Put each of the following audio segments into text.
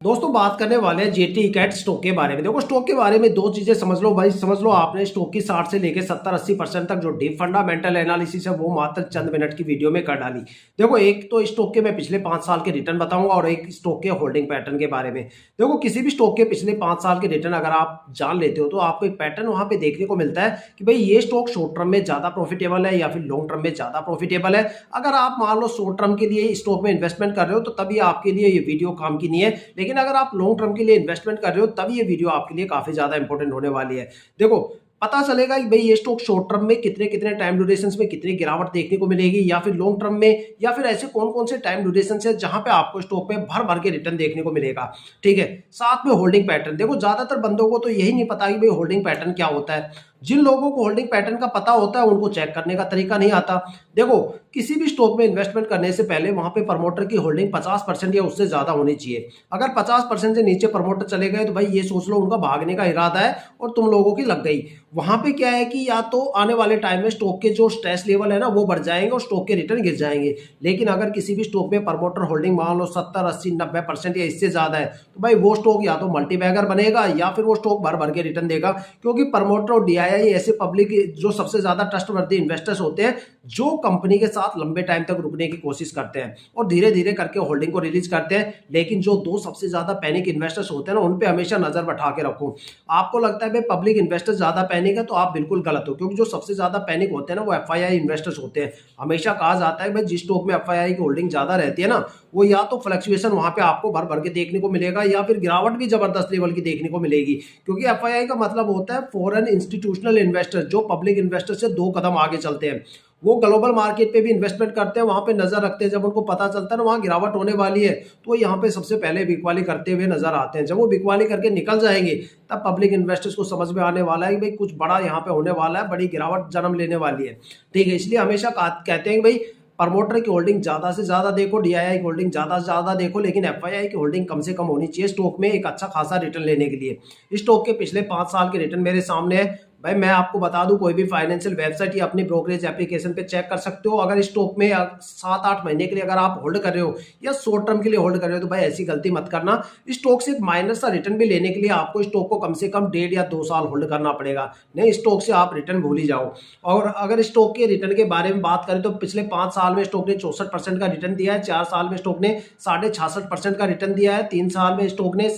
दोस्तों बात करने वाले हैं जेटी कैट स्टॉक के बारे में। देखो स्टॉक के बारे में दो चीजें समझ लो भाई। समझ लो आपने स्टॉक की 60 से लेकर 70-80% तक जो डीप फंडामेंटल एनालिसिस है वो मात्र चंद मिनट की वीडियो में कर डाली। देखो एक तो स्टॉक के मैं पिछले 5 साल के रिटर्न बताऊंगा और एक स्टॉक के होल्डिंग पैटर्न के बारे में। देखो किसी भी स्टॉक के पिछले 5 साल के रिटर्न अगर आप जान लेते हो तो आपको एक पैटर्न वहां पे देखने को मिलता है कि भाई ये स्टॉक शॉर्ट टर्म में ज्यादा प्रॉफिटेबल है या फिर लॉन्ग टर्म में ज्यादा प्रॉफिटेबल है। अगर आप मान लो शॉर्ट टर्म के लिए स्टॉक में इन्वेस्टमेंट कर रहे हो तो तभी आपके लिए ये वीडियो काम की नहीं है, लेकिन अगर आप लॉन्ग टर्म के लिए इन्वेस्टमेंट कर रहे हो तब ये वीडियो आपके लिए काफी ज्यादा इंपॉर्टेंट होने वाली है। देखो पता चलेगा कि भाई ये स्टॉक शॉर्ट टर्म में कितने कितने टाइम ड्यूरेशन में कितनी गिरावट देखने को मिलेगी या फिर लॉन्ग टर्म में, या फिर ऐसे कौन कौन से टाइम ड्यूरेशन है जहां पे आपको स्टॉक पे भर भर के रिटर्न देखने को मिलेगा। ठीक है, साथ में होल्डिंग पैटर्न। देखो ज्यादातर बंदों को तो यही नहीं पता कि भाई होल्डिंग पैटर्न क्या होता है। जिन लोगों को होल्डिंग पैटर्न का पता होता है उनको चेक करने का तरीका नहीं आता। देखो किसी भी स्टॉक में इन्वेस्टमेंट करने से पहले वहां पे प्रमोटर की होल्डिंग 50% या उससे ज्यादा होनी चाहिए। अगर 50% से नीचे प्रमोटर चले गए तो भाई ये सोच लो उनका भागने का इरादा है और तुम लोगों की लग गई। वहां पे क्या है कि या तो आने वाले टाइम में स्टॉक के जो स्ट्रेस लेवल है ना वो बढ़ जाएंगे और स्टॉक के रिटर्न गिर जाएंगे। लेकिन अगर किसी भी स्टॉक में प्रमोटर होल्डिंग मान लो 70-80-90% या इससे ज्यादा है तो भाई वो स्टॉक या तो मल्टीबैगर बनेगा या फिर वो स्टॉक भर भर के रिटर्न देगा। क्योंकि प्रमोटर और डीआईआई ऐसे पब्लिक जो सबसे ज्यादा ट्रस्टवर्दी इन्वेस्टर्स होते हैं जो कंपनी के साथ लंबे टाइम तक रुकने की कोशिश करते हैं और धीरे धीरे करके होल्डिंग को रिलीज करते हैं। लेकिन जो दो सबसे ज्यादा पैनिक इन्वेस्टर्स होते हैं ना उन पे हमेशा नजर बैठा के रखो। आपको लगता है भाई पब्लिक इन्वेस्टर्स ज्यादा पैनिक है तो आप बिल्कुल गलत हो, क्योंकि जो सबसे ज्यादा पैनिक होते हैं ना वो एफआईआई इन्वेस्टर्स होते हैं। हमेशा कहा जाता है भाई जिस स्टॉक में एफआईआई की होल्डिंग ज्यादा रहती है ना वो या तो फ्लक्चुएशन वहां पे आपको भर भर के देखने को मिलेगा या फिर गिरावट भी जबरदस्त लेवल की देखने को मिलेगी। क्योंकि एफआईआई का मतलब होता है फॉरेन इंस्टीट्यूशनल इन्वेस्टर, जो पब्लिक इन्वेस्टर से 2 कदम आगे चलते हैं। वो ग्लोबल मार्केट पे भी इन्वेस्टमेंट करते हैं, वहां पे नजर रखते हैं। जब उनको पता चलता है ना वहां गिरावट होने वाली है तो यहाँ पे सबसे पहले बिकवाली करते हुए नजर आते हैं। जब वो बिकवाली करके निकल जाएंगे तब पब्लिक इन्वेस्टर्स को समझ में आने वाला है कि भाई कुछ बड़ा यहाँ पे होने वाला है, बड़ी गिरावट जन्म लेने वाली है। ठीक है, इसलिए हमेशा कहते हैं कि भाई प्रमोटर की होल्डिंग ज्यादा से ज्यादा देखो, डीआईआई की होल्डिंग ज्यादा से ज्यादा देखो, लेकिन एफआईआई की होल्डिंग कम से कम होनी चाहिए स्टॉक में एक अच्छा खासा रिटर्न लेने के लिए। स्टॉक के पिछले 5 साल के रिटर्न मेरे सामने है भाई। मैं आपको बता दूं कोई भी फाइनेंशियल वेबसाइट या अपनी ब्रोकरेज एप्लीकेशन पे चेक कर सकते हो। अगर स्टॉक में 7-8 महीने के लिए अगर आप होल्ड कर रहे हो या शॉर्ट टर्म के लिए होल्ड कर रहे हो तो भाई ऐसी गलती मत करना। स्टॉक से एक माइनस सा रिटर्न भी लेने के लिए आपको स्टॉक को कम से कम 1.5 या 2 साल होल्ड करना पड़ेगा, नहीं स्टॉक से आप रिटर्न भूल ही जाओ। और अगर स्टॉक के रिटर्न के बारे में बात करें तो पिछले 5 साल में स्टॉक ने 64% का रिटर्न दिया है, 4 साल में स्टॉक ने 66.5% का रिटर्न दिया है, 3 साल में स्टॉक ने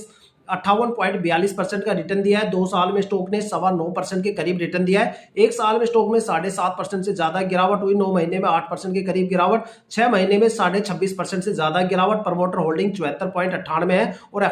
58.42% का रिटर्न दिया है, 2 साल में स्टॉक ने 9.25% के करीब रिटर्न दिया है, 1 साल में स्टॉक में 7.5% से ज्यादा गिरावट हुई, 9 महीने में 8% के करीब गिरावट, 6 महीने में 26.5% से ज्यादा गिरावट। प्रमोटर होल्डिंग 74.98 है और